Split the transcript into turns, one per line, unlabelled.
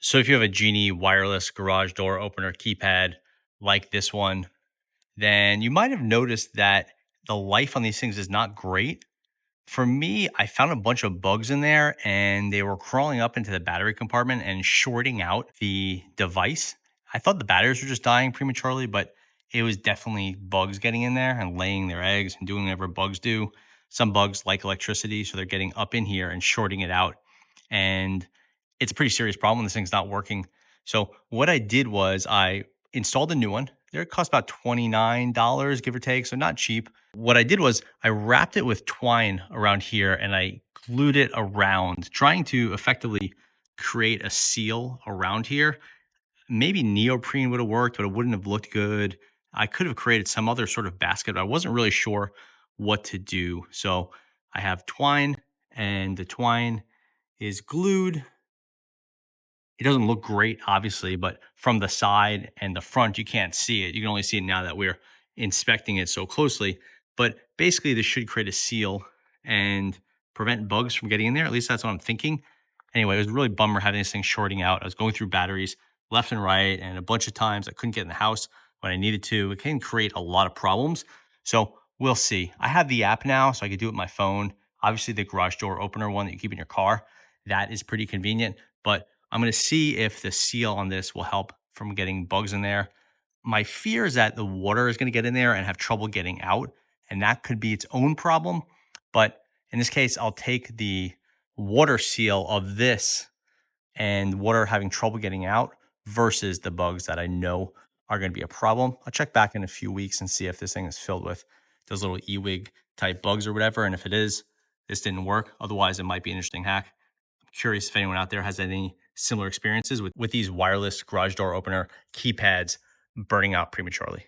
So if you have a Genie wireless garage door opener keypad like this one, then you might have noticed that the life on these things is not great. For me, I found a bunch of bugs in there and they were crawling up into the battery compartment and shorting out the device. I thought the batteries were just dying prematurely, but it was definitely bugs getting in there and laying their eggs and doing whatever bugs do. Some bugs like electricity, so they're getting up in here and shorting it out. And it's a pretty serious problem when this thing's not working. So what I did was I installed a new one. It cost about $29, give or take, so not cheap. What I did was I wrapped it with twine around here and I glued it around, trying to effectively create a seal around here. Maybe neoprene would have worked, but it wouldn't have looked good. I could have created some other sort of basket, but I wasn't really sure what to do. So I have twine, and the twine is glued. It doesn't look great, obviously, but from the side and the front, you can't see it. You can only see it now that we're inspecting it so closely. But basically, this should create a seal and prevent bugs from getting in there. At least that's what I'm thinking. Anyway, it was a really bummer having this thing shorting out. I was going through batteries left and right, and a bunch of times I couldn't get in the house when I needed to. It can create a lot of problems. So we'll see. I have the app now, so I could do it with my phone. Obviously, the garage door opener one that you keep in your car, that is pretty convenient. But I'm going to see if the seal on this will help from getting bugs in there. My fear is that the water is going to get in there and have trouble getting out, and that could be its own problem. But in this case, I'll take the water seal of this and water having trouble getting out versus the bugs that I know are going to be a problem. I'll check back in a few weeks and see if this thing is filled with those little ewig type bugs or whatever. And if it is, this didn't work. Otherwise, it might be an interesting hack. I'm curious if anyone out there has any similar experiences with these wireless garage door opener keypads burning out prematurely.